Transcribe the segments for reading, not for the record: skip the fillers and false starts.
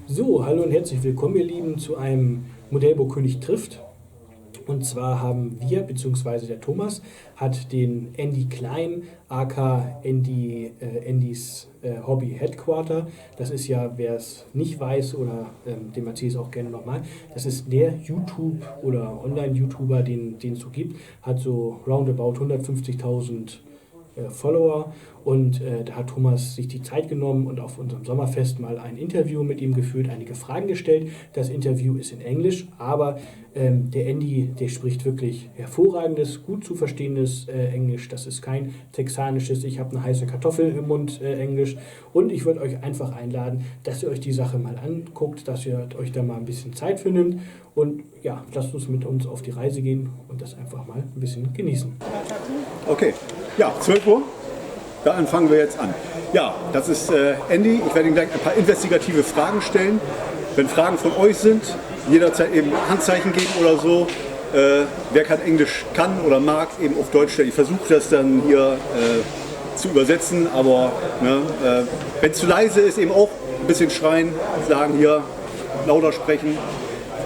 So, hallo und herzlich willkommen, ihr Lieben, zu einem Modellbaukönig trifft. Und zwar haben wir, beziehungsweise der Thomas, hat den Andy Klein, aka Andys Hobby Headquarter. Das ist ja, wer es nicht weiß, oder dem erzähle ich es auch gerne nochmal, das ist der YouTube- oder Online-YouTuber, den es so gibt, hat so roundabout 150.000 Follower, und da hat Thomas sich die Zeit genommen und auf unserem Sommerfest mal ein Interview mit ihm geführt, einige Fragen gestellt. Das Interview ist in Englisch, aber der Andy, der spricht wirklich hervorragendes, gut zu verstehendes Englisch. Das ist kein texanisches, ich habe eine heiße Kartoffel im Mund Englisch. Und ich würde euch einfach einladen, dass ihr euch die Sache mal anguckt, dass ihr euch da mal ein bisschen Zeit für nimmt. Und ja, lasst uns mit uns auf die Reise gehen und das einfach mal ein bisschen genießen. Okay, ja, 12 Uhr. Da fangen wir jetzt an. Ja, das ist Andy. Ich werde Ihnen gleich ein paar investigative Fragen stellen. Wenn Fragen von euch sind, jederzeit eben Handzeichen geben oder so. Wer kein Englisch kann oder mag, eben auf Deutsch stellen. Ich versuche das dann hier zu übersetzen, aber ne, wenn es zu leise ist, eben auch ein bisschen schreien, sagen hier, lauter sprechen,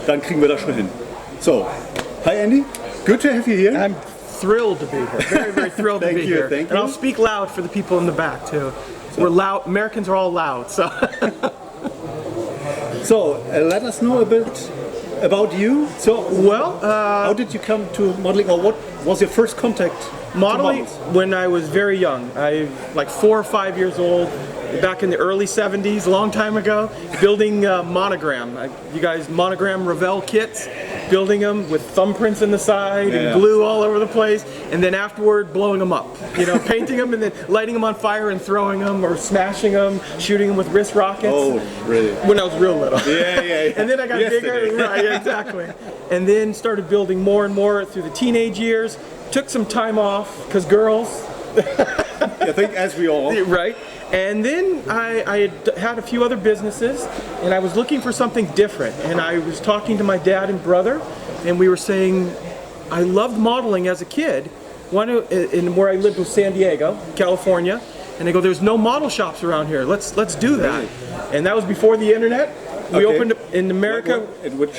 dann kriegen wir das schon hin. So, hi Andy, good to have you here. I'm thrilled to be here. Very, very thrilled to be here. Thank you. And I'll speak loud for the people in the back too. We're loud. Americans are all loud. So. So let us know a bit about you. So, well, how did you come to modeling, or what was your first contact? Modeling when I was very young. I like 4 or 5 years old. Back in the early 70s, a long time ago, building monogram. You guys monogram Revell kits, building them with thumbprints in the side and glue all over the place, and then afterward blowing them up. You know, painting them and then lighting them on fire and throwing them, or smashing them, shooting them with wrist rockets. Oh, really? When I was real little. Yeah. And then I got bigger. Right, exactly. And then started building more and more through the teenage years. Took some time off because girls. I think as we all. Right. And then I had a few other businesses, and I was looking for something different. And I was talking to my dad and brother, and we were saying, I loved modeling as a kid. Where I lived was San Diego, California. And they go, there's no model shops around here. Let's do that. Really? And that was before the internet. We opened in America. In what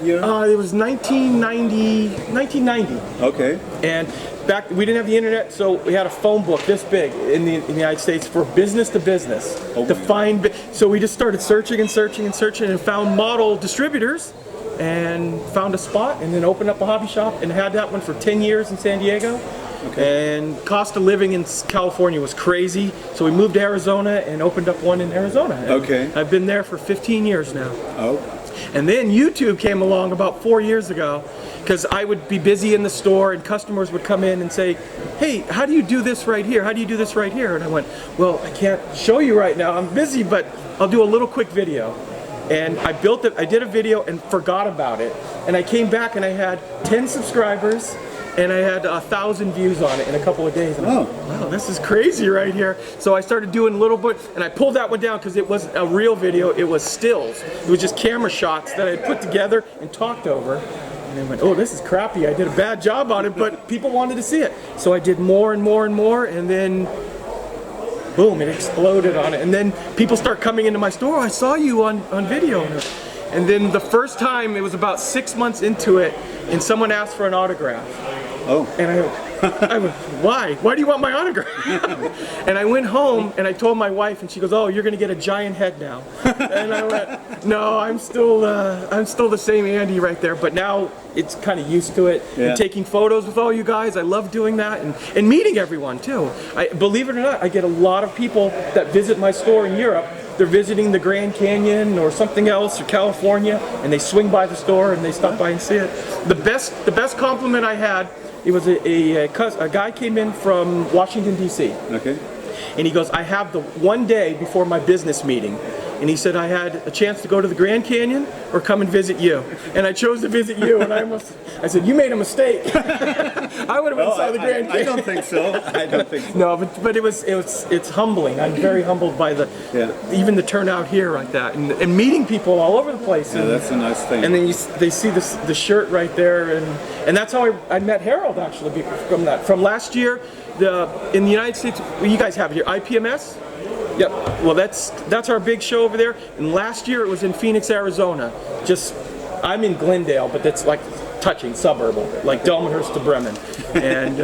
year? It was 1990. Okay. And back, we didn't have the internet, so we had a phone book this big in the United States for business to business. To find, so we just started searching and found model distributors, and found a spot, and then opened up a hobby shop, and had that one for 10 years in San Diego. Okay. And cost of living in California was crazy, so we moved to Arizona and opened up one in Arizona. Okay. I've been there for 15 years now. Oh. And then YouTube came along about 4 years ago, because I would be busy in the store and customers would come in and say, hey, how do you do this right here? How do you do this right here? And I went, well, I can't show you right now, I'm busy, but I'll do a little quick video. And I did a video and forgot about it. And I came back and I had 10 subscribers, and I had 1,000 views on it in a couple of days. And I went, wow, this is crazy right here. So I started doing a little bit, and I pulled that one down because it wasn't a real video, it was stills. It was just camera shots that I had put together and talked over. And I went, oh, this is crappy. I did a bad job on it, but people wanted to see it. So I did more and more and more, and then boom, it exploded on it. And then people start coming into my store, I saw you on video. And then the first time, it was about 6 months into it, and someone asked for an autograph. Oh. And I went, why? Why do you want my autograph? And I went home and I told my wife, and she goes, oh, you're going to get a giant head now. And I went, no, I'm still the same Andy right there. But now it's kind of used to it. And taking photos with all you guys, I love doing that, and meeting everyone too. Believe it or not, I get a lot of people that visit my store in Europe. They're visiting the Grand Canyon or something else, or California, and they swing by the store and they stop by and see it. The best compliment I had, it was a guy came in from Washington, D.C. Okay. And he goes, I have the one day before my business meeting and he said I had a chance to go to the Grand Canyon or come and visit you. And I chose to visit you, and I said, you made a mistake. I would have been inside the Grand Canyon. I don't think so. I don't think so. No, but it's humbling. I'm very humbled by even the turnout here like that, and meeting people all over the place. Yeah, that's a nice thing. And then they see the shirt right there, and that's how I met Harold actually from last year. In the United States, you guys have your IPMS. Yep. Well, that's our big show over there. And last year it was in Phoenix, Arizona. I'm in Glendale, but that's like touching suburb, like Delmenhurst to Bremen. And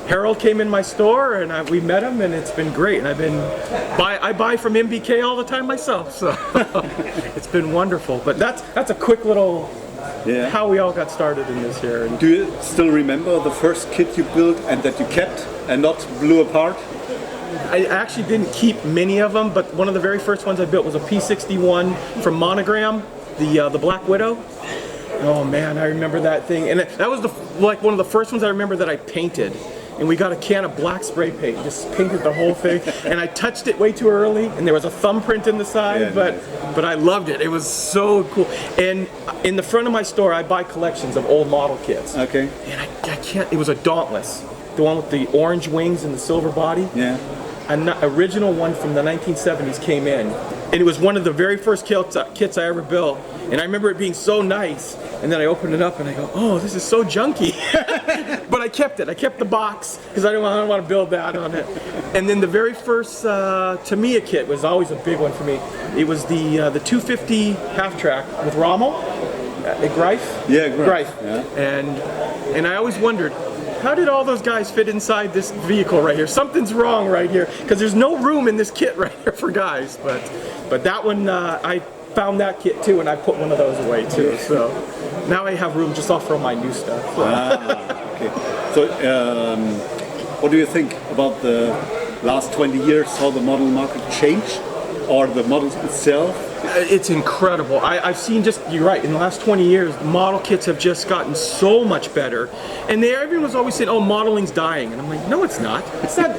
Harold came in my store, and we met him, and it's been great. And I buy from MBK all the time myself, so it's been wonderful. But that's a quick little how we all got started in this here. And do you still remember the first kit you built and that you kept and not blew apart? I actually didn't keep many of them, but one of the very first ones I built was a P61 from Monogram, the Black Widow. Oh man, I remember that thing, and that was one of the first ones I remember that I painted. And we got a can of black spray paint, just painted the whole thing, and I touched it way too early, and there was a thumbprint in the side, but I loved it. It was so cool. And in the front of my store, I buy collections of old model kits. Okay. And I can't. It was a Dauntless, the one with the orange wings and the silver body. Yeah. An original one from the 1970s came in, and it was one of the very first kits I ever built. And I remember it being so nice, and then I opened it up and I go, oh, this is so junky. But I kept it. I kept the box because I don't want to build that on it. And then the very first Tamiya kit was always a big one for me. It was the 250 half track with Rommel, Greif. Yeah, Greif. Yeah. And I always wondered, how did all those guys fit inside this vehicle right here? Something's wrong right here, because there's no room in this kit right here for guys. But that one, I found that kit too, and I put one of those away too. So now I have room just off for my new stuff. Okay. So what do you think about the last 20 years, how the model market changed, or the models itself? It's incredible. I've seen you're right, in the last 20 years, model kits have just gotten so much better. And everyone was always saying, oh, modeling's dying. And I'm like, no, it's not. It's not.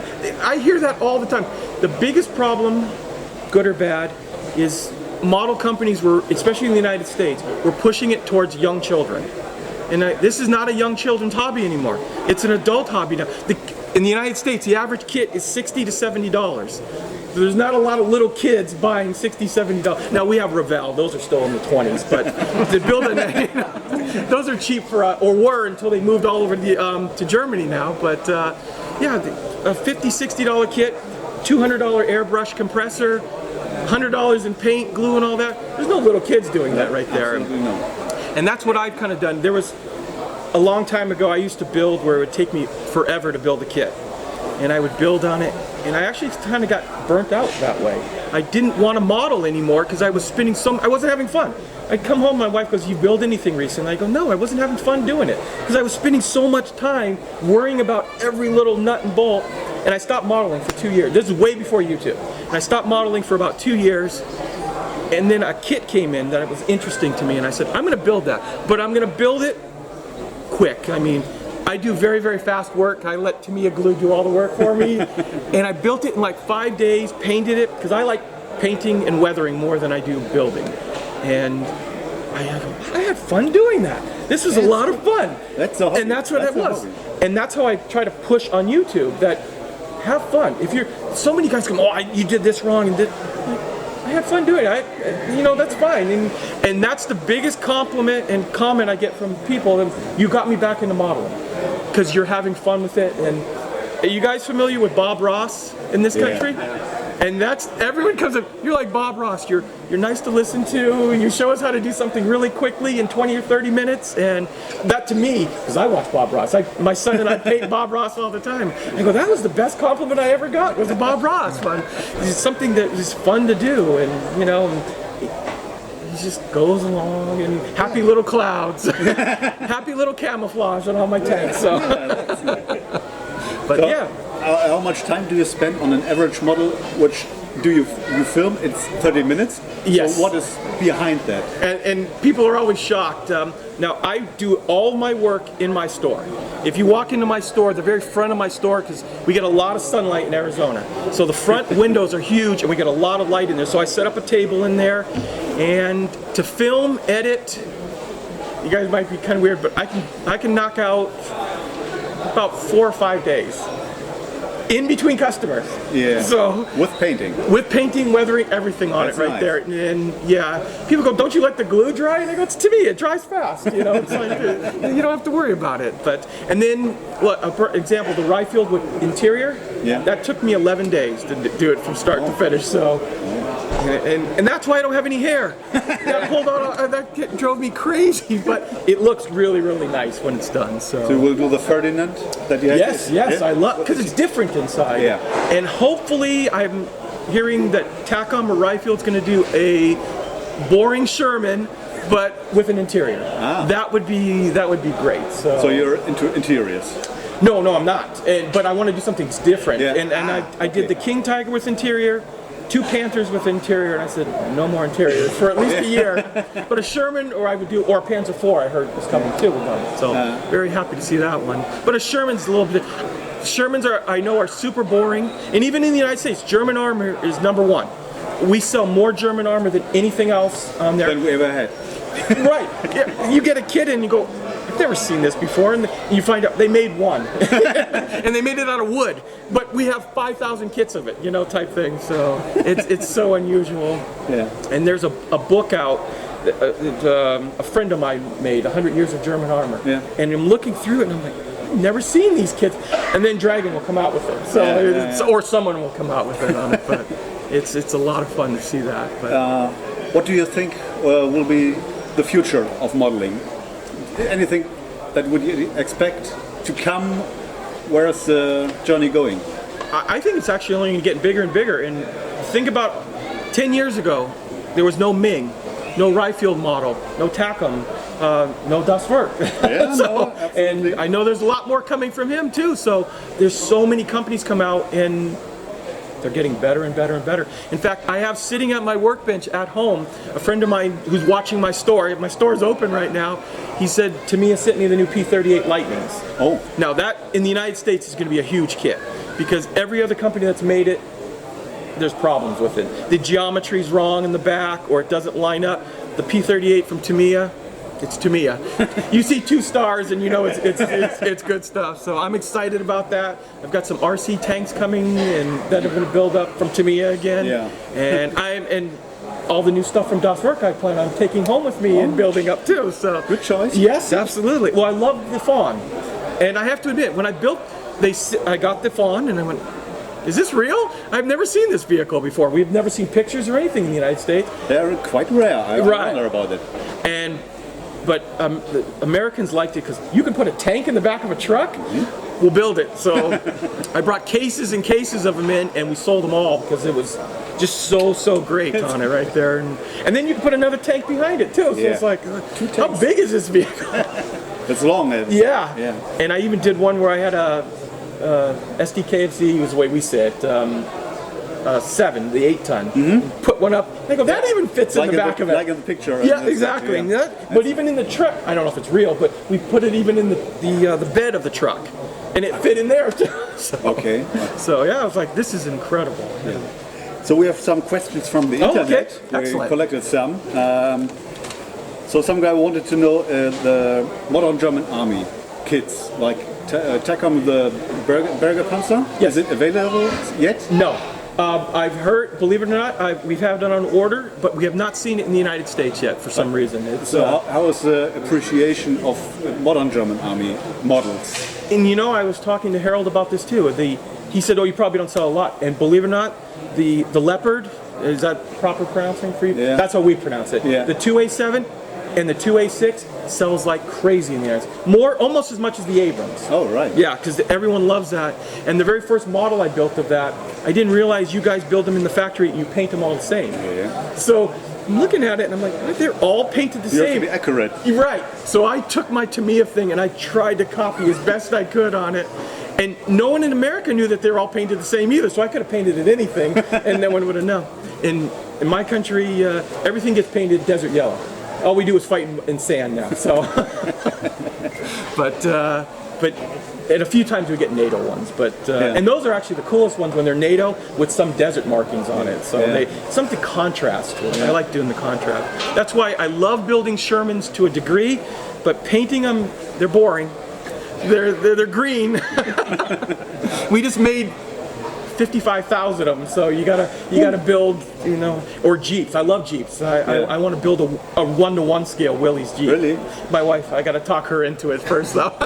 I hear that all the time. The biggest problem, good or bad, is model companies especially in the United States, were pushing it towards young children. And this is not a young children's hobby anymore. It's an adult hobby now. In the United States, the average kit is $60 to $70. There's not a lot of little kids buying $60, $70. Now we have Revell; those are still in the 20s. But to build those are cheap or were until they moved all over to Germany now. But yeah, a $50, $60 kit, $200 airbrush compressor, $100 in paint, glue, and all that. There's no little kids doing that right there. And that's what I've kind of done. There was a long time ago I used to build where it would take me forever to build a kit. And I would build on it, and I actually kind of got burnt out that way. I didn't want to model anymore because I was spending I wasn't having fun. I'd come home, my wife goes, you build anything recently? I go, no, I wasn't having fun doing it because I was spending so much time worrying about every little nut and bolt, and I stopped modeling for 2 years. This is way before YouTube. And I stopped modeling for about 2 years, and then a kit came in that was interesting to me, and I said, I'm going to build that, but I'm going to build it quick. I mean, I do very, very fast work. I let Tamiya Glue do all the work for me. And I built it in like 5 days, painted it, because I like painting and weathering more than I do building. And I had fun doing that. This was a lot of fun. And that's what it was. And that's how I try to push on YouTube, that have fun. So many guys come, oh, you did this wrong, and I had fun doing it. That's fine. And that's the biggest compliment and comment I get from people. And you got me back into modeling because you're having fun with it. And are you guys familiar with Bob Ross in this country? And everyone comes up, you're like Bob Ross. You're nice to listen to. You show us how to do something really quickly in 20 or 30 minutes. And that to me, because I watch Bob Ross, my son and I paint Bob Ross all the time. I go, that was the best compliment I ever got, was a Bob Ross one. It's something that was fun to do, and he just goes along, and happy little clouds, happy little camouflage on all my tanks. So, but yeah. How much time do you spend on an average model which do you film? It's 30 minutes. Yes. So what is behind that? And people are always shocked. Now, I do all my work in my store. If you walk into my store, the very front of my store, because we get a lot of sunlight in Arizona, so the front windows are huge and we get a lot of light in there. So I set up a table in there, and to film, edit, you guys might be kind of weird, but I can knock out about 4 or 5 days in between customers. Yeah. So with painting, weathering, everything on That's it right nice. there. And yeah, people go, "Don't you let the glue dry?" And I go, "It's to me, it dries fast. You know, it's like you don't have to worry about it." But and then, for example, the rye field with interior. Yeah. That took me 11 days to do it from start to finish. So. And that's why I don't have any hair. That pulled out. That drove me crazy, but it looks really, really nice when it's done. So you will do the Ferdinand that you have. Yes, Yeah? I love because it's different inside. Yeah. And hopefully, I'm hearing that Tacom or Ryfield's going to do a boring Sherman, but with an interior. That would be great. So you're into interiors. No, I'm not. But I want to do something different. Yeah. And I did the King Tiger with interior. 2 Panthers with interior, and I said, no more interior for at least a year. But a Sherman, or a Panzer IV, I heard was coming too with them. So very happy to see that one. But a Sherman's a little bit. Shermans are super boring, and even in the United States, German armor is #1. We sell more German armor than anything else there. Than we ever had. Right. Yeah, you get a kid and you go, I've never seen this before, and you find out they made one, and they made it out of wood. But we have 5,000 kits of it, type thing. So it's so unusual. Yeah. And there's a book out that a friend of mine made, 100 Years of German Armor. Yeah. And I'm looking through it, and I'm like, I've never seen these kits. And then Dragon will come out with it, so or someone will come out with it on it. But it's a lot of fun to see that. But what do you think will be the future of modeling? Anything that would you expect to come? Where's the journey going? I think it's actually only getting bigger and bigger. And think about 10 years ago, there was no Ming, no Ryfield model, no Tacom, no Das Werk. Yeah, So, and I know there's a lot more coming from him too. So there's so many companies come out, and they're getting better and better and better. In fact, I have sitting at my workbench at home a friend of mine who's watching my store. My store is open right now. He said, Tamiya sent me the new P38 Lightnings. Oh. Now that in the United States is going to be a huge kit, because every other company that's made it, there's problems with it. The geometry's wrong in the back, or it doesn't line up. The P38 from Tamiya, it's Tamiya. You see 2 stars and you know it's good stuff. So I'm excited about that. I've got some RC tanks coming and that I'm going to build up from Tamiya again. Yeah. And all the new stuff from Das Werk I plan on taking home with me and building up too. So Good choice. Yes, absolutely. Well, I love the Fawn, and I have to admit, when I built, I got the Fawn and I went, is this real? I've never seen this vehicle before. We've never seen pictures or anything in the United States. They're quite rare. I wonder about it. But the Americans liked it because you can put a tank in the back of a truck. We'll build it. So I brought cases and cases of them in, and we sold them all because it was just so great on it right there. And then you can put another tank behind it too. So it's like, how big is this vehicle? It's long. Yeah. And I even did one where I had a SDKFZ was the way we say it. 7, the 8-ton. Put one up. I go, that even fits in the back of it. Like in the picture. Yeah, exactly. Yeah. But even in the truck, I don't know if it's real, but we put it even in the bed of the truck, and it fit in there too. Okay. So yeah, I was like, this is incredible. Yeah. So we have some questions from the internet. Okay. Excellent. We collected some. So some guy wanted to know the modern German army kits, like Tacom the Berger Panzer. Yes. Is it available yet? No. I've heard, believe it or not, we've had it on order, but we have not seen it in the United States yet for some reason. It's, So how is the appreciation of modern German army models? and I was talking to Harold about this too. He said, oh, you probably don't sell a lot. And believe it or not, the Leopard, is that proper pronouncing for you? Yeah. That's how we pronounce it. Yeah. The 2A7 and the 2A6 sells like crazy in the United States. Almost as much as the Abrams. Oh, right. Yeah, because everyone loves that. And the very first model I built of that, I didn't realize you guys build them in the factory and you paint them all the same. Yeah. So I'm looking at it and I'm like, they're all painted the You have same. to be accurate. You're right. So I took my Tamiya thing and I tried to copy as best I could on it. And no one in America knew that they were all painted the same either, so I could have painted it anything, and no one would have known. In my country, everything gets painted desert yellow. All we do is fight in sand now. So, but and a few times we get NATO ones, and those are actually the coolest ones when they're NATO with some desert markings on it. So something contrast to it. I like doing the contrast. That's why I love building Shermans to a degree, but painting them, they're boring. They're green. We just made 55,000 of them, so you gotta build, or Jeeps. I love Jeeps. I want to build a 1-to-1 scale Willys Jeep. Really? My wife, I gotta talk her into it first though.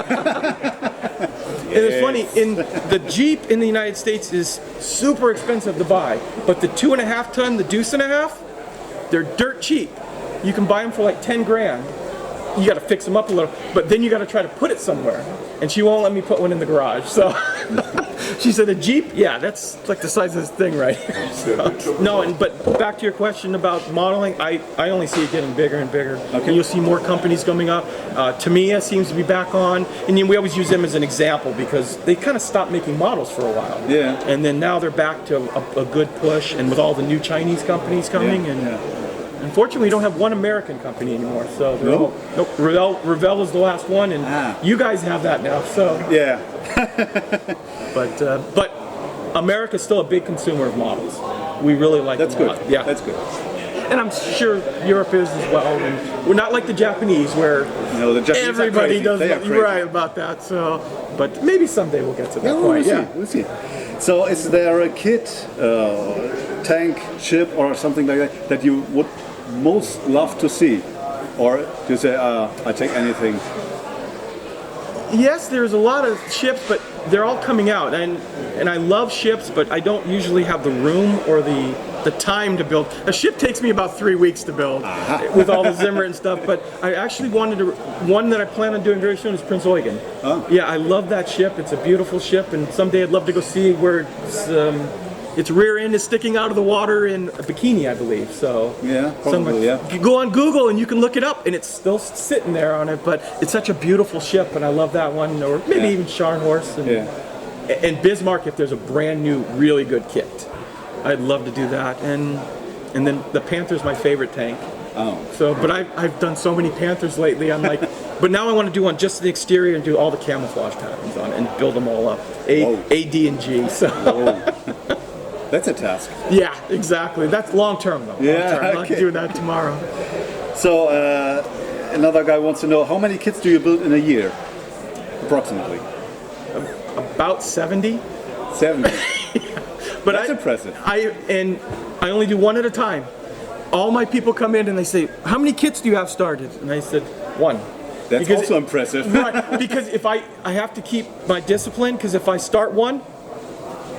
And it's funny, in the Jeep in the United States is super expensive to buy, but the 2.5 ton, the Deuce and a Half, they're dirt cheap. You can buy them for like 10 grand. You got to fix them up a little, but then you got to try to put it somewhere. And she won't let me put one in the garage. So she said, a Jeep? Yeah, that's like the size of this thing right here. So, but back to your question about modeling, I only see it getting bigger and bigger. Okay. And you'll see more companies coming up. Tamiya seems to be back on. And we always use them as an example because they kind of stopped making models for a while. Yeah. And then now they're back to a good push, and with all the new Chinese companies coming. Unfortunately, we don't have one American company anymore, so Revell is the last one, and you guys have that now. So but America's still a big consumer of models. We really like that's them good. A lot. Yeah, that's good. And I'm sure Europe is as well. And we're not like the Japanese, where the Japanese everybody does right about that. So, but maybe someday we'll get to that point. We'll see. So, is there a kit, tank, ship, or something like that you would most love to see, or do you say I take anything? Yes, there's a lot of ships, but they're all coming out, and I love ships, but I don't usually have the room or the time to build. A ship takes me about 3 weeks to build with all the Zimmer and stuff, but I actually one that I plan on doing very soon is Prince Eugen. Yeah, I love that ship. It's a beautiful ship, and someday I'd love to go see where its rear end is sticking out of the water in a bikini, I believe. So probably, you go on Google and you can look it up, and it's still sitting there on it. But it's such a beautiful ship, and I love that one. Or maybe even Scharnhorst and Bismarck if there's a brand new, really good kit. I'd love to do that. And then the Panther's my favorite tank. So, but I've done so many Panthers lately. I'm like, but now I want to do one just the exterior and do all the camouflage patterns on it and build them all up. A, D, and G. So. That's a task. Yeah, exactly. That's long term though. I'm not doing that tomorrow. So another guy wants to know, how many kits do you build in a year, approximately? About 70. 70. But that's impressive. I only do one at a time. All my people come in and they say, "How many kits do you have started?" And I said, 1. That's also impressive. Right, because if I have to keep my discipline, because if I start one,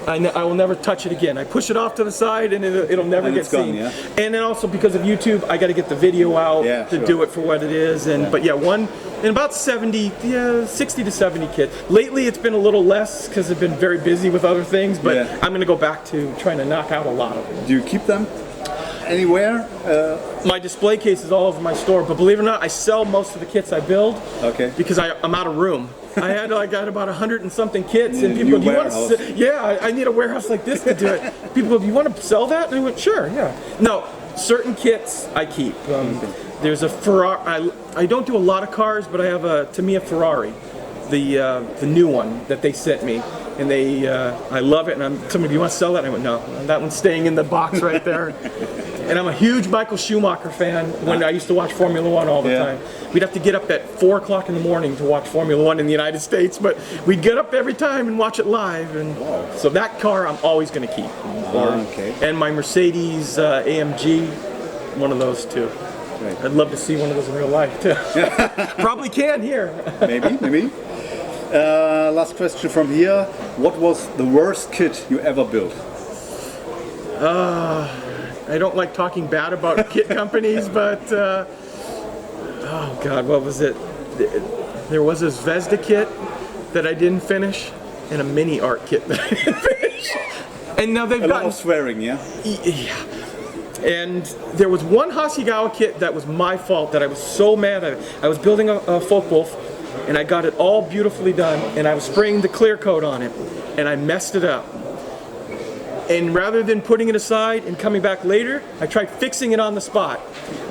I will never touch it again. I push it off to the side and it'll never get seen. Gone, And then also because of YouTube, I got to get the video out to do it for what it is. But one in about 60 to 70 kits. Lately it's been a little less because I've been very busy with other things, but I'm going to go back to trying to knock out a lot of them. Do you keep them anywhere? My display case is all over my store, but believe it or not, I sell most of the kits I build because I'm out of room. I got about 100 and something kits, and people go, "Do you want to?" I need a warehouse like this to do it. People go, "Do you want to sell that?" And I went, "Sure, yeah." No, certain kits I keep. There's a Ferrari. I don't do a lot of cars, but I have a Tamiya Ferrari, the new one that they sent me, and I love it. And somebody, "Do you want to sell that?" And I went, "No, that one's staying in the box right there." And I'm a huge Michael Schumacher fan. When I used to watch Formula One all the time, we'd have to get up at 4 o'clock in the morning to watch Formula One in the United States, but we'd get up every time and watch it live. And so that car I'm always going to keep. And my Mercedes AMG, one of those too. Right. I'd love to see one of those in real life too. Probably can here. Maybe. Last question from here. What was the worst kit you ever built? I don't like talking bad about kit companies, but oh God, what was it? There was a Zvezda kit that I didn't finish, and a mini art kit that I didn't finish. And now they've a lot of swearing, yeah. And there was one Hasegawa kit that was my fault that I was so mad at. I was building a Focke-Wulf, and I got it all beautifully done, and I was spraying the clear coat on it, and I messed it up. And rather than putting it aside and coming back later, I tried fixing it on the spot,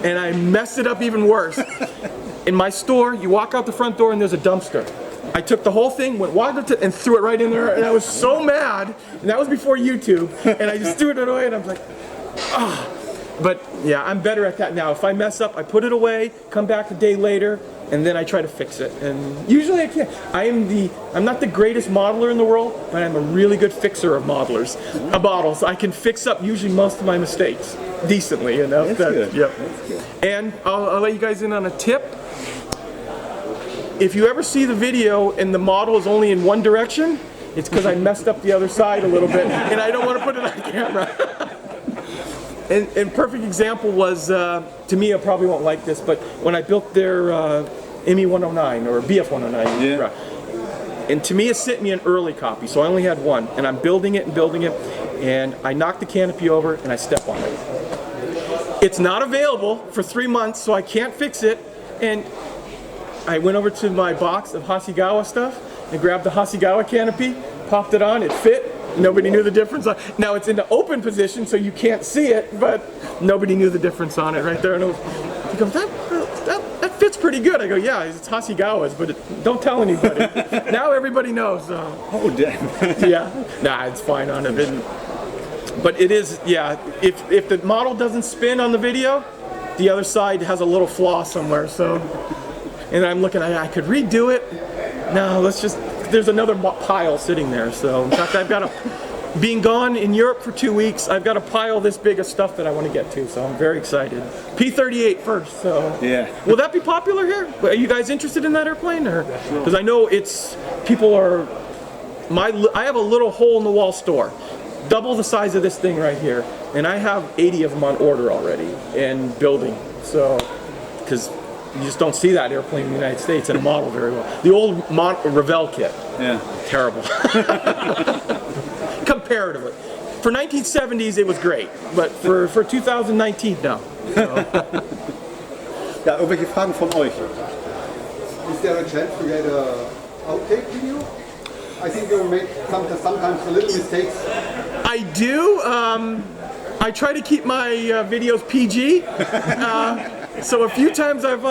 and I messed it up even worse. In my store, you walk out the front door and there's a dumpster. I took the whole thing, walked it, and threw it right in there, and I was so mad, and that was before YouTube, and I just threw it away, and I was like, ah. But yeah, I'm better at that now. If I mess up, I put it away, come back a day later, and then I try to fix it. And usually I can. I'm not the greatest modeler in the world, but I'm a really good fixer of models. I can fix up usually most of my mistakes decently, you know. That's good. Yep. That's good. And I'll let you guys in on a tip. If you ever see the video and the model is only in one direction, it's because I messed up the other side a little bit, and I don't want to put it on camera. And perfect example was, to me, I probably won't like this, but when I built their ME 109 or BF 109, yeah. And to me it sent me an early copy, so I only had one, and I'm building it, and I knocked the canopy over and I step on it. It's not available for 3 months, so I can't fix it, and I went over to my box of Hasegawa stuff and grabbed the Hasegawa canopy, popped it on, it fit. Nobody knew the difference. Now it's in the open position, so you can't see it, but nobody knew the difference on it right there. And he goes, that fits pretty good. I go, yeah, it's Hasegawa's, but don't tell anybody. Now everybody knows. Oh, damn. Yeah, nah, it's fine on it. But it is, yeah, if the model doesn't spin on the video, the other side has a little flaw somewhere, so. And I'm looking, I could redo it. No, let's just, there's another pile sitting there. So in fact, I've got being gone in Europe for 2 weeks, I've got a pile this big of stuff that I want to get to. So I'm very excited. P-38 first, so. Yeah. Will that be popular here? Are you guys interested in that airplane? Because I know I have a little hole in the wall store. Double the size of this thing right here. And I have 80 of them on order already and building. So, because you just don't see that airplane in the United States in a model very well. The old Revell kit. Yeah. Terrible. Comparatively. For 1970s, it was great. But for 2019, no. So. Ja, irgendwelche Fragen von euch? Is there a chance to get a outtake video? I think you make sometimes a little mistakes. I do. I try to keep my videos PG. So a few times I've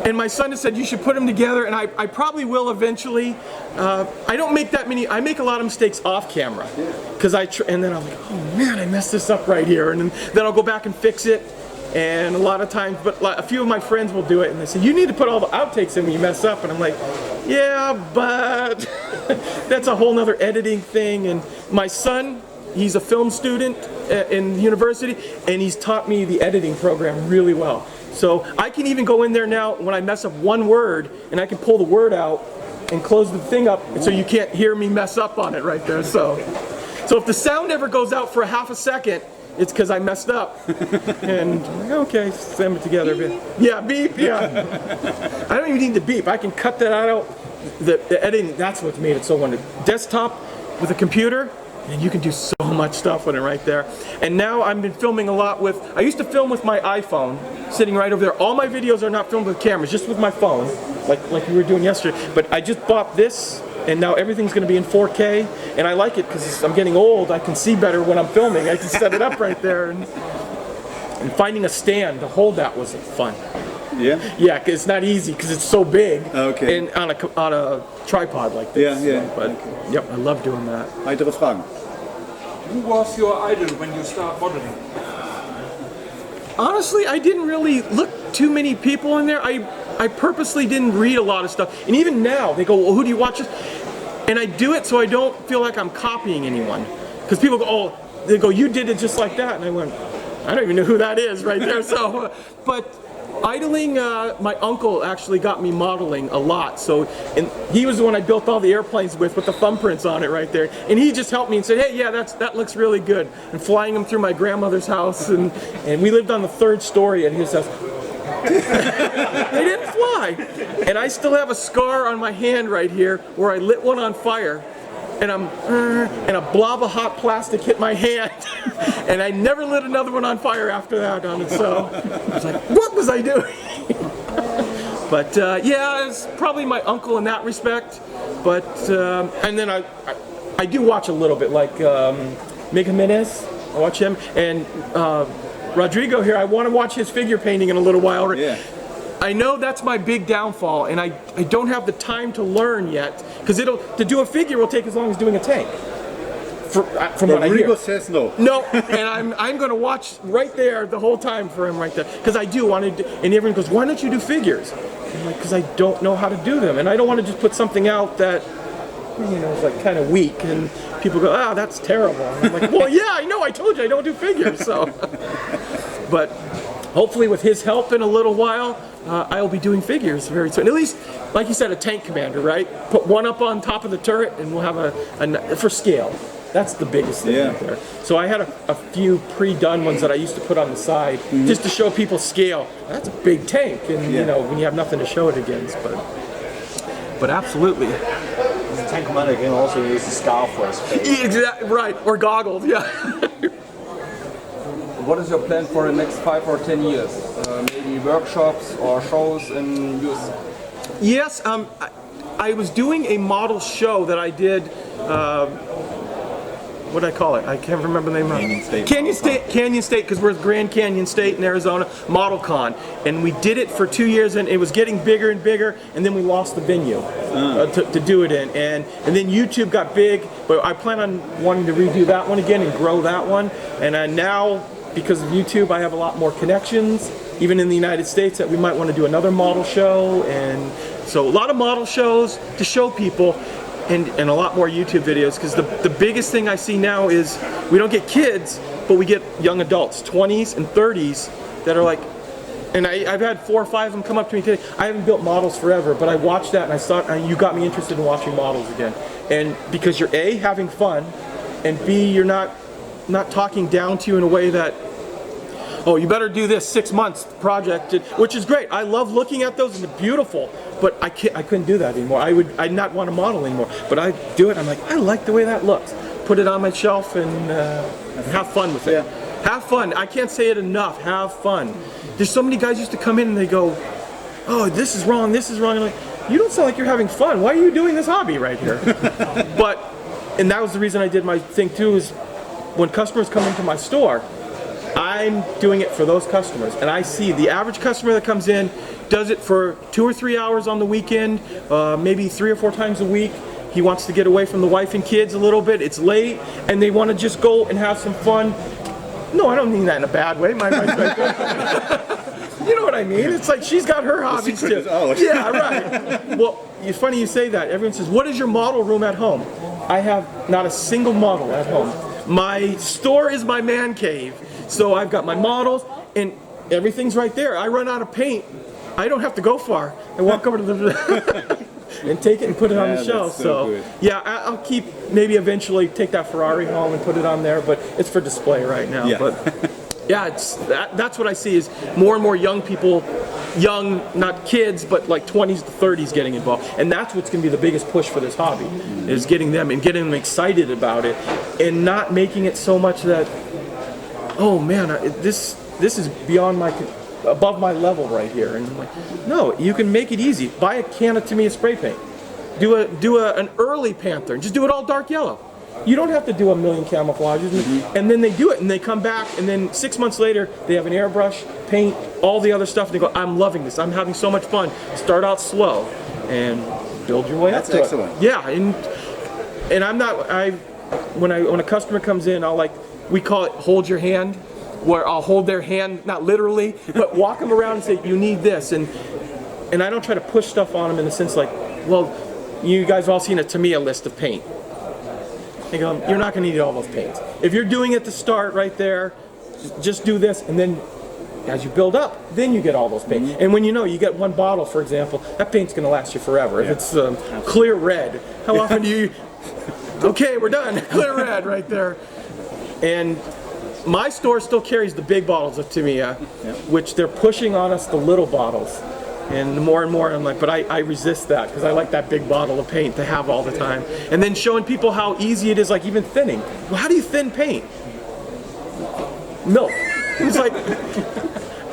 and my son has said you should put them together, and I probably will eventually. I don't make that many. I make a lot of mistakes off camera, because and then I'm like, oh man, I messed this up right here, and then I'll go back and fix it. And a lot of times, but a few of my friends will do it, and they say, you need to put all the outtakes in when you mess up, and I'm like, yeah, but that's a whole nother editing thing. And my son, he's a film student in university, and he's taught me the editing program really well. So I can even go in there now when I mess up one word, and I can pull the word out and close the thing up, so you can't hear me mess up on it right there. So if the sound ever goes out for a half a second, it's because I messed up. And okay, slam it together. Yeah, beep, yeah. I don't even need to beep. I can cut that out. The editing, that's what's made it so wonderful. Desktop with a computer, and you can do so much stuff with it right there. And now I've been filming a lot with, I used to film with my iPhone, sitting right over there. All my videos are not filmed with cameras, just with my phone, like we were doing yesterday. But I just bought this, and now everything's going to be in 4K, and I like it because I'm getting old. I can see better when I'm filming. I can set it up right there, and finding a stand to hold that was fun. Yeah? Yeah, cause it's not easy because it's so big. Okay. And on a tripod like this. Yeah, yeah. But yep, I love doing that. Weitere Fragen? Who was your idol when you started modeling? Honestly, I didn't really look too many people in there. I purposely didn't read a lot of stuff. And even now, they go, well, who do you watch this? And I do it so I don't feel like I'm copying anyone. Because people go, oh, they go, you did it just like that. And I went, I don't even know who that is right there. So, but idling, my uncle actually got me modeling a lot. So, and he was the one I built all the airplanes with the thumbprints on it right there. And he just helped me and said, hey, yeah, that looks really good. And flying them through my grandmother's house, and we lived on the 3rd story at his house. They didn't fly. And I still have a scar on my hand right here where I lit one on fire. And and a blob of hot plastic hit my hand, and I never lit another one on fire after that on it. So I was like, what was I doing? But yeah, it's probably my uncle in that respect. But and then I do watch a little bit, like Miguel Jimenez. I watch him, and Rodrigo here. I want to watch his figure painting in a little while. Yeah. I know that's my big downfall, and I don't have the time to learn yet, because to do a figure will take as long as doing a tank. From what I hear. Rodrigo says no. No, and I'm going to watch right there the whole time for him right there, because I do want to. And everyone goes, "Why don't you do figures?" I'm like, "Because I don't know how to do them, and I don't want to just put something out that, you know, is like kind of weak." And people go, "Oh, that's terrible." And I'm like, "Well, yeah, I know. I told you I don't do figures." So, but hopefully with his help in a little while, I'll be doing figures very soon. At least, like you said, a tank commander, right? Put one up on top of the turret, and we'll have a for scale. That's the biggest thing right there. So I had a few pre-done ones that I used to put on the side, just to show people scale. That's a big tank, and you know, when you have nothing to show it against. But absolutely. The tank commander can also use a scarf for his face. Exactly right, or goggles. Yeah. What is your plan for the next 5 or 10 years? Maybe workshops or shows in US? Yes, I was doing a model show that I did. What did I call it? I can't remember the name of it. Canyon State, because we're at Grand Canyon State in Arizona, Model Con. And we did it for 2 years, and it was getting bigger and bigger, and then we lost the venue to do it in. And then YouTube got big, but I plan on wanting to redo that one again and grow that one. And now, because of YouTube, I have a lot more connections, even in the United States, that we might want to do another model show. And so a lot of model shows to show people. And a lot more YouTube videos, because the biggest thing I see now is we don't get kids, but we get young adults, 20s and 30s, that are like, and I've had 4 or 5 of them come up to me today. I haven't built models forever, but I watched that and I thought, you got me interested in watching models again. And because you're A, having fun, and B, you're not talking down to you in a way that, oh, you better do this 6 months project, which is great. I love looking at those, and they're beautiful. But I couldn't do that anymore. I'd not want to model anymore. But I do it. I'm like, I like the way that looks. Put it on my shelf and have fun with it. Yeah. Have fun. I can't say it enough. Have fun. There's so many guys used to come in and they go, oh, this is wrong. This is wrong. I'm like, you don't sound like you're having fun. Why are you doing this hobby right here? And that was the reason I did my thing too. Is when customers come into my store, I'm doing it for those customers, and I see the average customer that comes in does it for 2 or 3 hours on the weekend, maybe 3 or 4 times a week. He wants to get away from the wife and kids a little bit. It's late, and they want to just go and have some fun. No, I don't mean that in a bad way. My wife's like that. You know what I mean? It's like she's got her hobbies too. Yeah, right. Well, it's funny you say that. Everyone says, "What is your model room at home?" I have not a single model at home. My store is my man cave. So I've got my models, and everything's right there. I run out of paint. I don't have to go far. I walk over to the and take it and put it on the shelf. So yeah, I'll keep, maybe eventually take that Ferrari home and put it on there, but it's for display right now. Yeah. But yeah, that's what I see is more and more young people, young, not kids, but like 20s to 30s getting involved. And that's what's going to be the biggest push for this hobby, is getting them and getting them excited about it, and not making it so much that, oh man, this is beyond above my level right here. And I'm like, no, you can make it easy. Buy a can of Tamiya spray paint. Do an early Panther and just do it all dark yellow. You don't have to do a million camouflages. And then they do it and they come back, and then 6 months later they have an airbrush, paint, all the other stuff, and they go, I'm loving this. I'm having so much fun. Start out slow and build your way up to it. That's excellent. Yeah, and I'm not, when a customer comes in, we call it hold your hand, where I'll hold their hand, not literally, but walk them around and say, you need this. And I don't try to push stuff on them in the sense like, well, you guys have all seen a Tamiya list of paint. They go, you're not going to need all those paints. If you're doing it to start right there, just do this, and then as you build up, then you get all those paints. And when you get one bottle, for example, that paint's going to last you forever. If it's clear red, how often do you... Okay, we're done. Clear red right there. And my store still carries the big bottles of Tamiya, which they're pushing on us the little bottles. And more and more, I'm like, but I resist that, because I like that big bottle of paint to have all the time. And then showing people how easy it is, like even thinning. Well, how do you thin paint? Milk. It's like,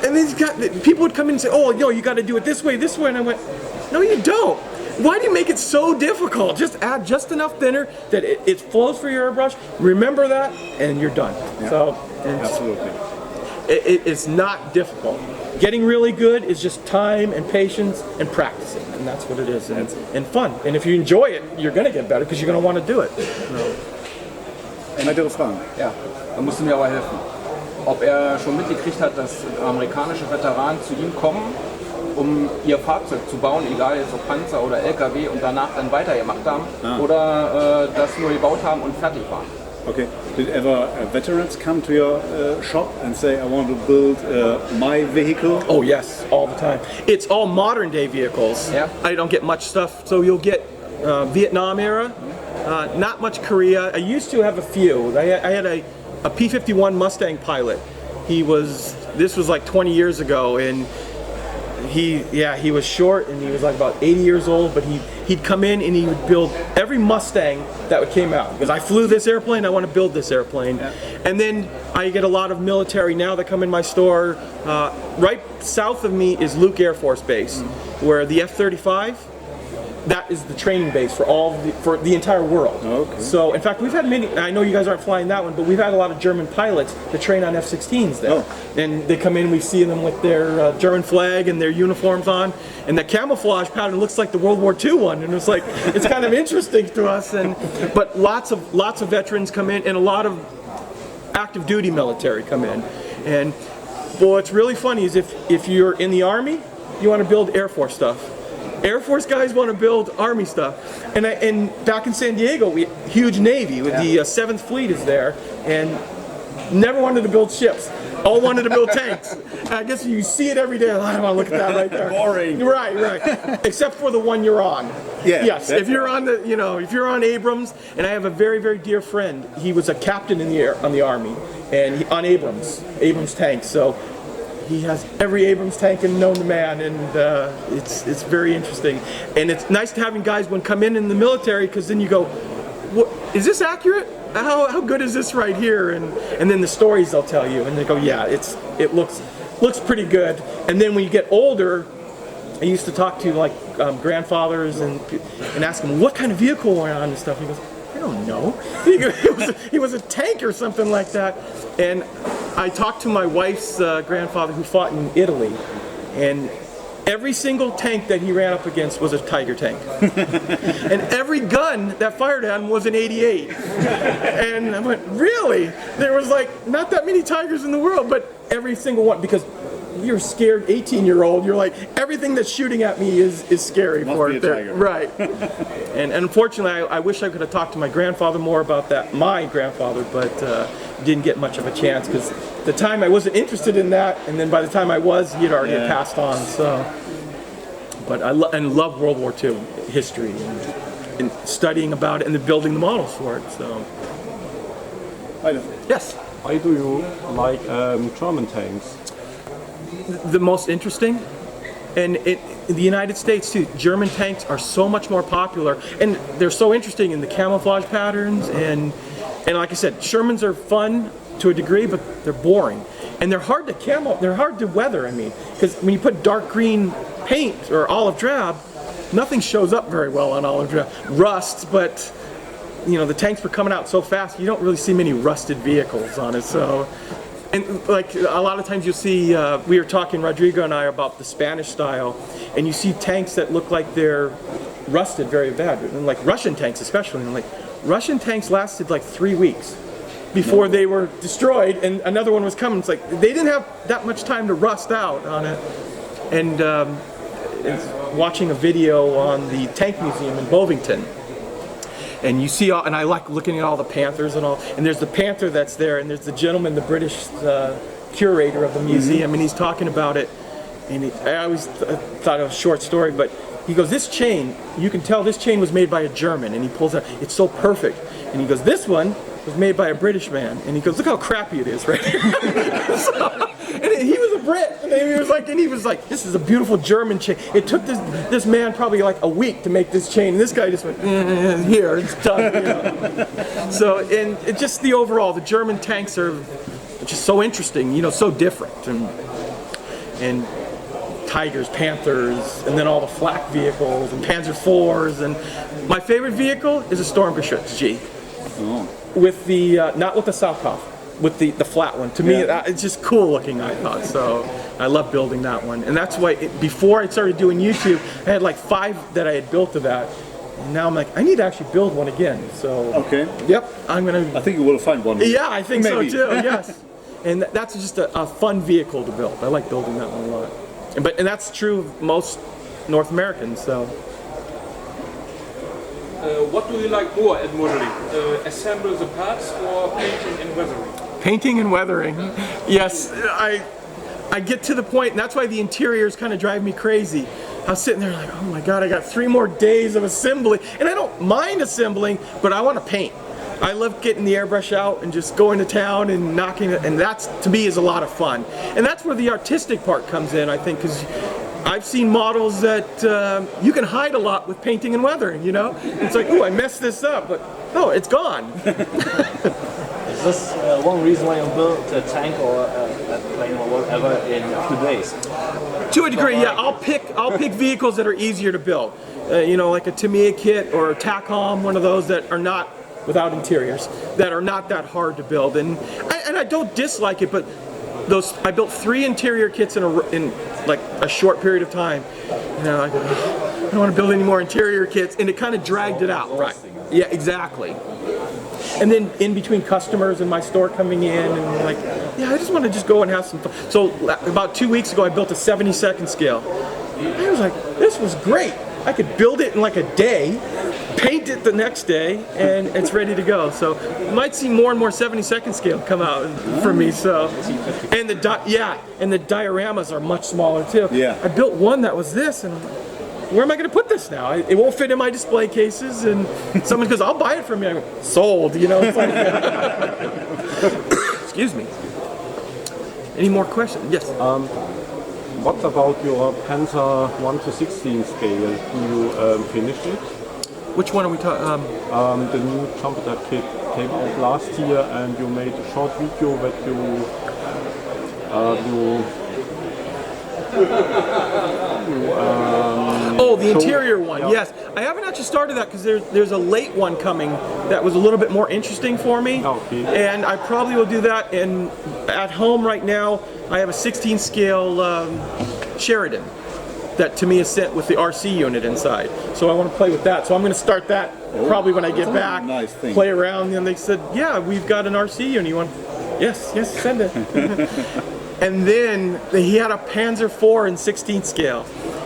and and people would come in and say, oh, you got to do it this way, and I went, no, you don't. Why do you make it so difficult? Just add just enough thinner that it flows for your airbrush. Remember that, and you're done. Yeah. So, Absolutely. It's not difficult. Getting really good is just time and patience and practicing, and that's what it is, and fun. And if you enjoy it, you're going to get better because you're going to want to do it. Weitere Fragen? Ja, da musst du mir aber helfen. Ob schon mitgekriegt hat, dass amerikanische Veteranen zu ihm kommen, ihr Fahrzeug zu bauen, egal jetzt ob Panzer oder LKW, und danach dann weitergemacht haben oder das nur gebaut haben und fertig waren. Okay. Did ever veterans come to your shop and say, I want to build my vehicle? Oh yes, all the time. It's all modern day vehicles. Yeah. I don't get much stuff, so you'll get Vietnam era, not much Korea. I used to have a few. I had a P-51 Mustang pilot. This was like 20 years ago, and he was short, and he was like about 80 years old, but he'd come in and he would build every Mustang that came out, because I flew this airplane, I want to build this airplane. Yeah. And then I get a lot of military now that come in my store. Right south of me is Luke Air Force Base, where the F-35, that is the training base for the entire world. Okay. So in fact, we've had many, I know you guys aren't flying that one, but we've had a lot of German pilots that train on F-16s there. Oh. And they come in, we see them with their German flag and their uniforms on, and the camouflage pattern looks like the World War II one, and it's like, it's kind of interesting to us. But lots of veterans come in, and a lot of active duty military come in. And boy, what's really funny is if you're in the Army, you want to build Air Force stuff. Air Force guys want to build Army stuff, and back in San Diego, we huge Navy with the 7th Fleet is there, and never wanted to build ships. All wanted to build tanks. I guess you see it every day. I don't want to look at that right there. Boring. Right. Except for the one you're on. Yeah. Yes. If you're on if you're on Abrams, and I have a very, very dear friend. He was a captain in the air on the Army, and on Abrams Tanks. So he has every Abrams tank known to man, and it's very interesting. And it's nice to having guys when come in the military, because then you go, what, is this accurate? How good is this right here? And then the stories they'll tell you, and they go, yeah, it looks pretty good. And then when you get older, I used to talk to like grandfathers and ask them what kind of vehicle we're on and stuff. He goes, I don't know. He was a tank or something like that. And I talked to my wife's grandfather who fought in Italy, and every single tank that he ran up against was a Tiger tank. And every gun that fired at him was an 88. And I went, really? There was like not that many Tigers in the world, but every single one, because you're scared 18-year-old, you're like, everything that's shooting at me is scary. Must for be it. a tiger. Right. And unfortunately, I wish I could have talked to my grandfather more about that, my grandfather, but didn't get much of a chance, because at the time I wasn't interested in that, and then by the time I was, he had already passed on. So, but I love World War II history and studying about it and then building the models for it. So, yes. Why do you like German tanks? The most interesting, and in the United States too, German tanks are so much more popular, and they're so interesting in the camouflage patterns, and like I said, Shermans are fun to a degree, but they're boring, and they're hard to weather. I mean, because when you put dark green paint or olive drab, nothing shows up very well on olive drab. Rusts, but the tanks were coming out so fast, you don't really see many rusted vehicles on it. So. And like a lot of times you'll see, we were talking, Rodrigo and I, about the Spanish style, and you see tanks that look like they're rusted very bad, and like Russian tanks especially. And like Russian tanks lasted like 3 weeks before they were destroyed, and another one was coming. It's like they didn't have that much time to rust out on it. And watching a video on the Tank Museum in Bovington. And you see, and I like looking at all the Panthers and all, and there's the Panther that's there, and there's the gentleman, the British curator of the museum, and he's talking about it, and I always thought it was a short story, but he goes, this chain, you can tell this chain was made by a German, and he pulls out, it's so perfect, and he goes, this one was made by a British man, and he goes, look how crappy it is right here. And he was a Brit, and he was like, this is a beautiful German chain. It took this man probably like a week to make this chain, and this guy just went, here, it's done. So, and it just the overall, the German tanks are just so interesting, so different. and Tigers, Panthers, and then all the flak vehicles and Panzer IVs. And my favorite vehicle is a Sturmgeschütz G. Oh. With the not with the Sauerkraut, with the flat one. To me, it's just cool looking, I thought. So I love building that one, and that's why before I started doing YouTube, I had like 5 that I had built of that. And now I'm like, I need to actually build one again. So okay. Yep, I'm gonna. I think you will find one. Yeah, I think Maybe. so too. Yes, and that's just a fun vehicle to build. I like building that one a lot. And that's true of most North Americans. So. What do you like more at modeling? Assemble the parts or painting and weathering? Painting and weathering. Yes, I get to the point, and that's why the interiors kind of drive me crazy. I was sitting there like, oh my God, I got 3 more days of assembly. And I don't mind assembling, but I want to paint. I love getting the airbrush out and just going to town and knocking it, and that's, to me, is a lot of fun. And that's where the artistic part comes in, I think, because I've seen models that you can hide a lot with painting and weathering, you know? It's like, oh, I messed this up, but no, it's gone. Is this one reason why you built a tank or a plane or whatever in a few days? To a degree, yeah. I'll pick vehicles that are easier to build. You know, like a Tamiya kit or a TACOM, one of those that are not without interiors, that are not that hard to build. And I don't dislike it, but I built 3 interior kits in like a short period of time. You know, I don't want to build any more interior kits, and it kind of dragged it out. Right? Yeah, exactly. And then in between customers and my store coming in, and like, yeah, I just want to just go and have some fun. So about 2 weeks ago, I built a 72nd scale. I was like, this was great. I could build it in like a day, paint it the next day, and it's ready to go. So you might see more and more 72nd scale come out for me. So, and the dioramas are much smaller too. Yeah. I built one that was this, and I'm like, where am I going to put this now? It won't fit in my display cases, and someone goes, "I'll buy it from you." I go, sold. You know. It's like, excuse me. Any more questions? Yes. What about your Panzer 1 to 16 scale? Do you finish it? Which one are we talking? The new trumpeter kit came out last year, and you made a short video that the interior one. Yeah. Yes, I haven't actually started that because there's a late one coming that was a little bit more interesting for me. Okay. And I probably will do that. And at home right now, I have a 16 scale Sheridan that to me is sent with the RC unit inside. So I want to play with that. So I'm going to start that probably when I get back. Nice thing. Play around, and they said, yeah, we've got an RC unit. You want? Yes, send it. And then he had a Panzer IV in 16 scale.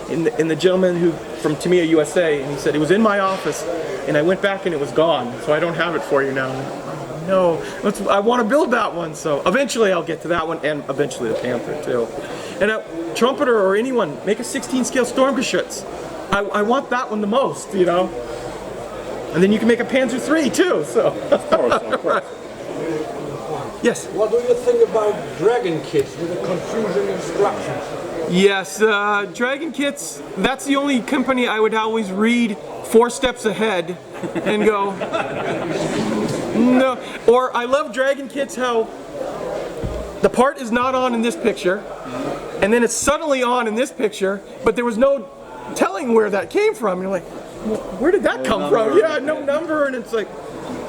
And the gentleman who from Tamiya USA, and he said it was in my office, and I went back and it was gone. So I don't have it for you now. No, I want to build that one. So eventually I'll get to that one, and eventually the Panther too. And a trumpeter or anyone, make a 16 scale Sturmgeschütz. I want that one the most, you know. And then you can make a Panzer III too. So. Of course. Yes. What do you think about Dragon kits with the confusing instructions? Yes, Dragon kits. That's the only company I would always read 4 steps ahead and go. No. Or I love Dragon kits how the part is not on in this picture, and then it's suddenly on in this picture, but there was no telling where that came from. You're like, well, where did that come from? Yeah, no number, and it's like,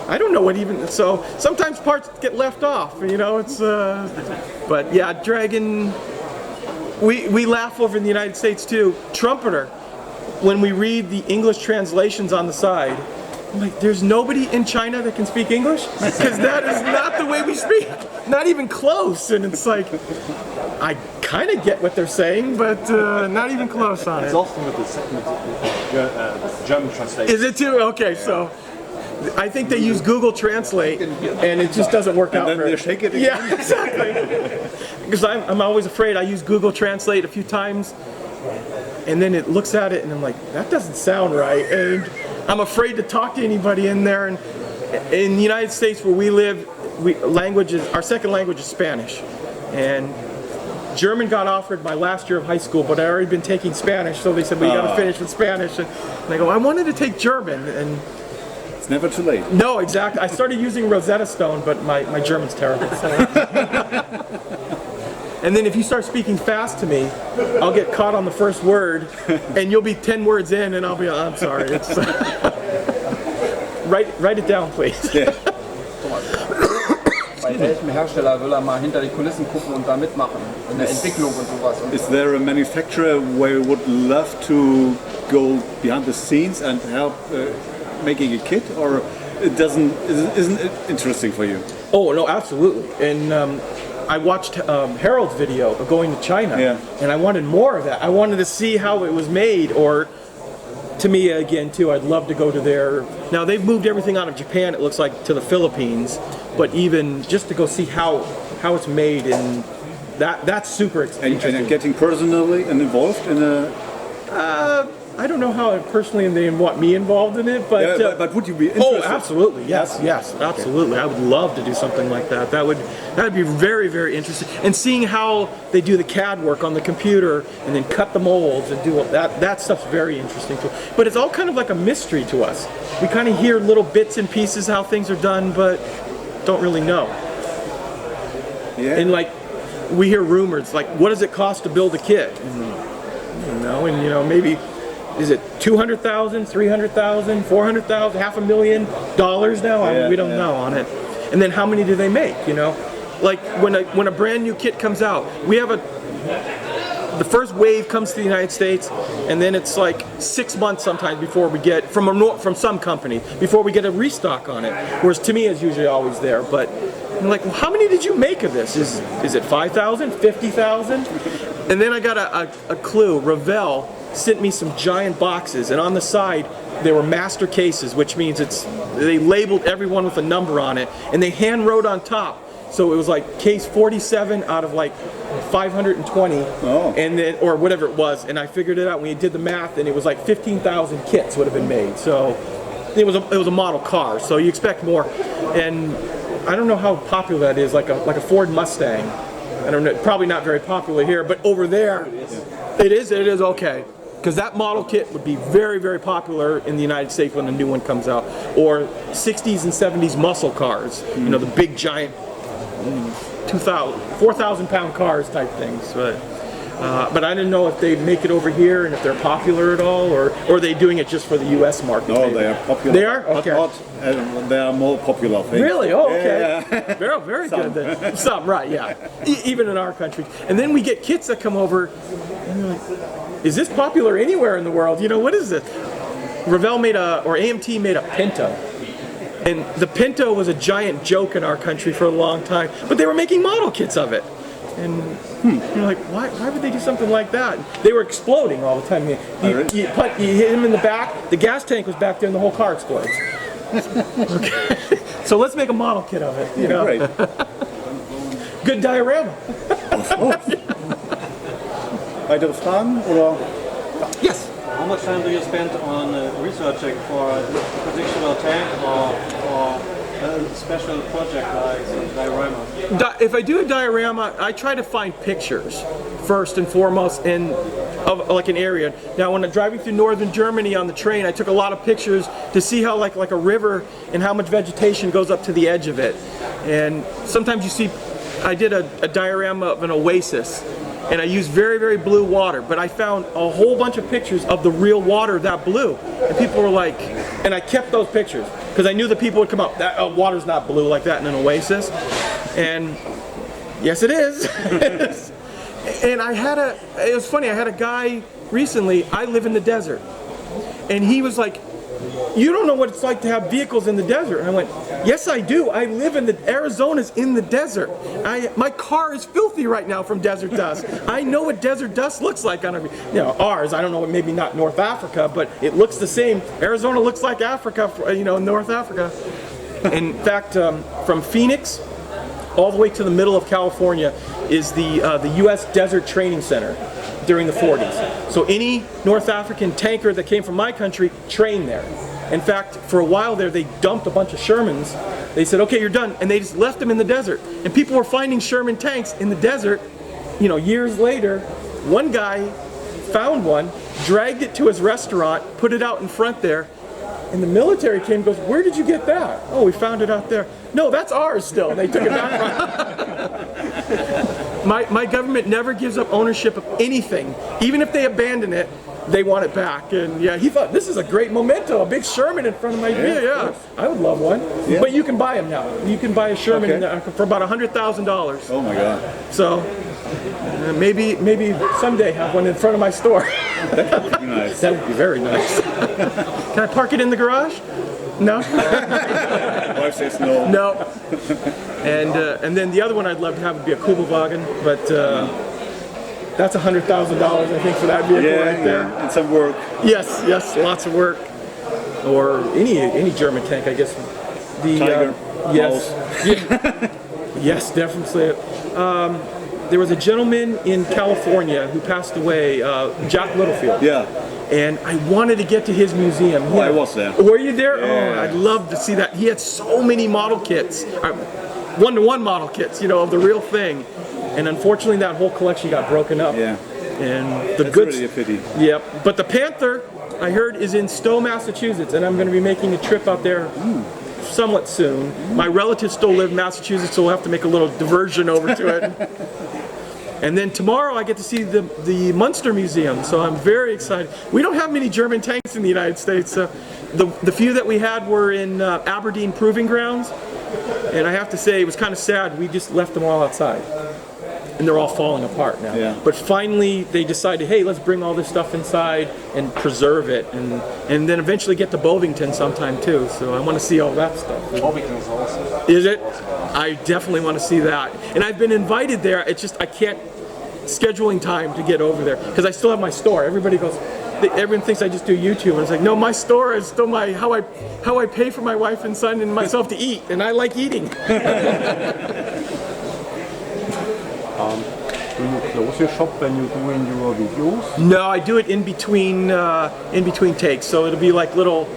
I don't know what even. So sometimes parts get left off. You know, it's. But yeah, Dragon. We laugh over in the United States too. Trumpeter. When we read the English translations on the side, I'm like, there's nobody in China that can speak English? Because that is not the way we speak. Not even close. And it's like, I kind of get what they're saying, but not even close on it. It's often with the German translation. Is it too? Okay, so I think they use Google Translate, and it just doesn't work out. And then they shake it again. Yeah, exactly. Because I'm always afraid. I use Google Translate a few times, and then it looks at it, and I'm like, that doesn't sound right. And I'm afraid to talk to anybody in there. And in the United States where we live, our second language is Spanish. And German got offered my last year of high school, but I already been taking Spanish, so they said, well, you got to finish with Spanish. And I go, I wanted to take German. And it's never too late. No, exactly. I started using Rosetta Stone, but my German's terrible. So. And then if you start speaking fast to me, I'll get caught on the first word, and you'll be 10 words in, and I'll be, I'm sorry. It's write it down, please. Yeah. Bei welchem Hersteller will mal hinter die Kulissen gucken und da mitmachen? In der Entwicklung und sowas. Is there a manufacturer where you would love to go behind the scenes and help making a kit, or isn't it interesting for you? Oh, no, absolutely. And I watched Harold's video of going to China, and I wanted more of that. I wanted to see how it was made, or to me, again, too, I'd love to go to their... Now, they've moved everything out of Japan, it looks like, to the Philippines, but even just to go see how it's made, and that's super interesting. And getting personally involved in a... I don't know how personally they want me involved in it, but... but would you be interested? Oh, absolutely, yes, absolutely. Okay. I would love to do something like that. That'd be very, very interesting. And seeing how they do the CAD work on the computer and then cut the molds and do all that stuff's very interesting too. But it's all kind of like a mystery to us. We kind of hear little bits and pieces how things are done, but don't really know. Yeah. And like, we hear rumors, like, what does it cost to build a kit? I don't know, and maybe... Is it $200,000, $300,000, $400,000, $500,000 now? We don't know on it. And then how many do they make? Like when a brand new kit comes out, we have the first wave comes to the United States, and then it's like 6 months sometimes before we get from some company before we get a restock on it. Whereas to me, it's usually always there. But I'm like, well, how many did you make of this? Is it 5,000, 50,000? And then I got a clue. Revell sent me some giant boxes, and on the side they were master cases, which means they labeled everyone with a number on it, and they hand wrote on top. So it was like case 47 out of like 520, and then or whatever it was, and I figured it out when we did the math, and it was like 15,000 kits would have been made. So it was a model car, so you expect more. And I don't know how popular that is, like a Ford Mustang. I don't know, probably not very popular here, but over there it is okay. Because that model kit would be very, very popular in the United States when a new one comes out. Or 60s and 70s muscle cars, the big giant 4,000 pound cars type things. But I didn't know if they make it over here and if they're popular at all, or are they doing it just for the U.S. market? No, they are popular. They are? Okay. They are more popular things. Really? Oh, okay. Yeah. Very, very good then. Some, right, yeah. Even in our country. And then we get kits that come over, and you're like, is this popular anywhere in the world? What is this? Revell AMT made a Pinto. And the Pinto was a giant joke in our country for a long time, but they were making model kits of it. And you're like, why would they do something like that? They were exploding all the time. You hit him in the back, the gas tank was back there, and the whole car explodes. Okay. So let's make a model kit of it. Great. Good diorama. Weitere Fragen? Oder? Yes. How much time do you spend on researching for a particular tank or a special project like a diorama? If I do a diorama, I try to find pictures first and foremost of like an area. Now, when I'm driving through northern Germany on the train, I took a lot of pictures to see how like a river and how much vegetation goes up to the edge of it. And sometimes you see, I did a diorama of an oasis. And I used very, very blue water, but I found a whole bunch of pictures of the real water that blue. And people were like, and I kept those pictures because I knew that people would come up, that water's not blue like that in an oasis. And yes, it is. And it was funny, I had a guy recently, I live in the desert. And he was like, you don't know what it's like to have vehicles in the desert. And I went, yes, I do. I live Arizona's in the desert. My car is filthy right now from desert dust. I know what desert dust looks like on ours. I don't know, maybe not North Africa, but it looks the same. Arizona looks like Africa, North Africa. In fact, from Phoenix all the way to the middle of California is the U.S. Desert Training Center during the 40s. So any North African tanker that came from my country trained there. In fact, for a while there, they dumped a bunch of Shermans. They said, okay, you're done. And they just left them in the desert. And people were finding Sherman tanks in the desert, years later. One guy found one, dragged it to his restaurant, put it out in front there, and the military came and goes, where did you get that? Oh, we found it out there. No, that's ours still. And they took it back. My government never gives up ownership of anything. Even if they abandon it, they want it back. And yeah, he thought, this is a great memento, a big Sherman in front of my video. Yeah, I would love one. Yeah. But you can buy them now. You can buy a Sherman for about $100,000. Oh my God. So maybe someday have one in front of my store. That would be nice. That would be very nice. Can I park it in the garage? No. Wife says no. No. And then the other one I'd love to have would be a Kubelwagen, but that's $100,000 I think for that vehicle right there. Yeah, and some work. Yes, lots of work. Or any German tank, I guess. The Tiger. yes, yes, definitely. There was a gentleman in California who passed away, Jack Littlefield. Yeah. And I wanted to get to his museum. Oh, I was there. Were you there? Yeah. Oh, I'd love to see that. He had so many model kits, one-to-one model kits, of the real thing. And unfortunately, that whole collection got broken up. Yeah. And the That's goods. really a pity. Yep. But the Panther, I heard, is in Stowe, Massachusetts, and I'm going to be making a trip out there somewhat soon. My relatives still live in Massachusetts, so we'll have to make a little diversion over to it. And then tomorrow I get to see the Munster Museum, so I'm very excited. We don't have many German tanks in the United States. The few that we had were in Aberdeen Proving Grounds, and I have to say it was kind of sad. We just left them all outside, and they're all falling apart now. Yeah. But finally they decided, hey, let's bring all this stuff inside and preserve it, and then eventually get to Bovington sometime too. So I want to see all that stuff. Bovington's awesome. Is it? I definitely want to see that. And I've been invited there. It's just I can't scheduling time to get over there because I still have my store. Everybody goes, everyone thinks I just do YouTube, and it's like, no, my store is still how I pay for my wife and son and myself to eat, and I like eating. Do you close your shop when you're doing your videos? No, I do it in between takes. So it'll be like little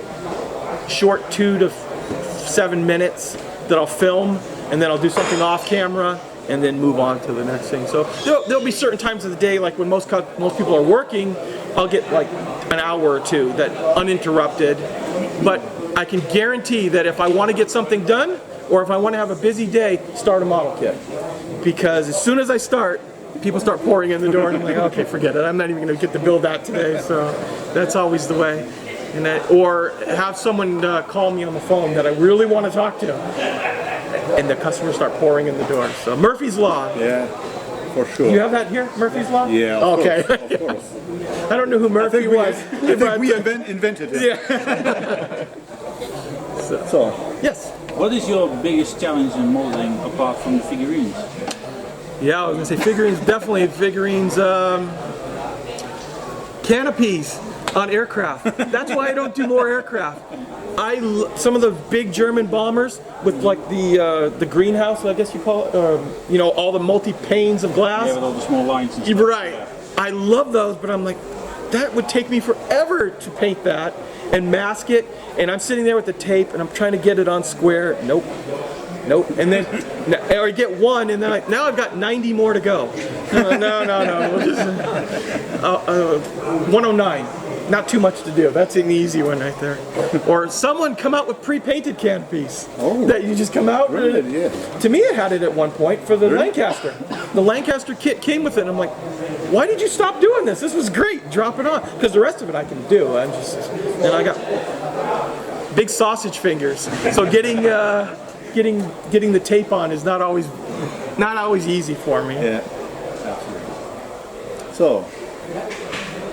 short 2 to 7 minutes that I'll film, and then I'll do something off camera, and then move on to the next thing. So there'll be certain times of the day, like when most people are working, I'll get like an hour or two that uninterrupted. But I can guarantee that if I want to get something done, or if I want to have a busy day, start a model kit. Because as soon as I start, people start pouring in the door, and I'm like, okay, forget it. I'm not even going to get to build that today. So that's always the way. Or have someone call me on the phone that I really want to talk to, and the customers start pouring in the door. So Murphy's Law. Yeah, for sure. You have that here, Murphy's Law? Yeah, okay. Of course. I don't know who Murphy was. I think we invented it. Yeah. So, yes. What is your biggest challenge in modeling apart from the figurines? Yeah, I was going to say figurines, definitely figurines, canopies on aircraft. That's why I don't do more aircraft. Some of the big German bombers with like the greenhouse, I guess you call it, all the multi-panes of glass. Yeah, with all the small lines and stuff. Right. I love those, but I'm like, that would take me forever to paint that and mask it, and I'm sitting there with the tape and I'm trying to get it on square. Nope. And then, or I get one, and then now I've got 90 more to go. No. We'll just, 109. Not too much to do. That's an easy one right there. Or someone come out with pre-painted canopies that you just come out. really, yeah. To me, it had it at one point for the Lancaster. The Lancaster kit came with it, and I'm like, why did you stop doing this? This was great. Drop it on, because the rest of it I can do. And I got big sausage fingers, so getting the tape on is not always easy for me. Yeah, absolutely. So,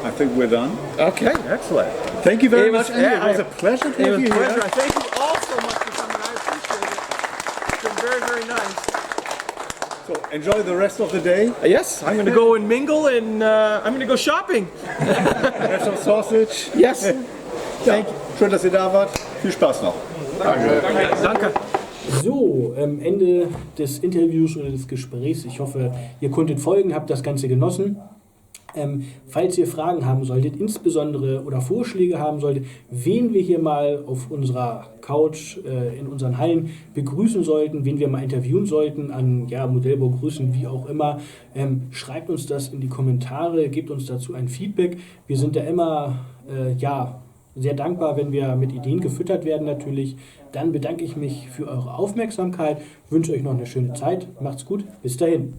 I think we're done. Okay, excellent. Thank you very much, Andy. Yeah, it was a pleasure to have you here. here. Thank you all so much for coming. I appreciate it. It's been very, very nice. So, enjoy the rest of the day. Yes, I'm going to go and mingle, and I'm going to go shopping. Have some sausage. Yes. Thank you. Schön, dass ihr da wart. Viel Spaß noch. Danke. So, Ende des Interviews oder des Gesprächs. Ich hoffe, ihr konntet folgen, habt das Ganze genossen. Falls ihr Fragen haben solltet, insbesondere oder Vorschläge haben solltet, wen wir hier mal auf unserer Couch in unseren Hallen begrüßen sollten, wen wir mal interviewen sollten, an Modellbaugrüßen, wie auch immer, schreibt uns das in die Kommentare, gebt uns dazu ein Feedback. Wir sind da immer sehr dankbar, wenn wir mit Ideen gefüttert werden natürlich. Dann bedanke ich mich für eure Aufmerksamkeit, wünsche euch noch eine schöne Zeit. Macht's gut, bis dahin.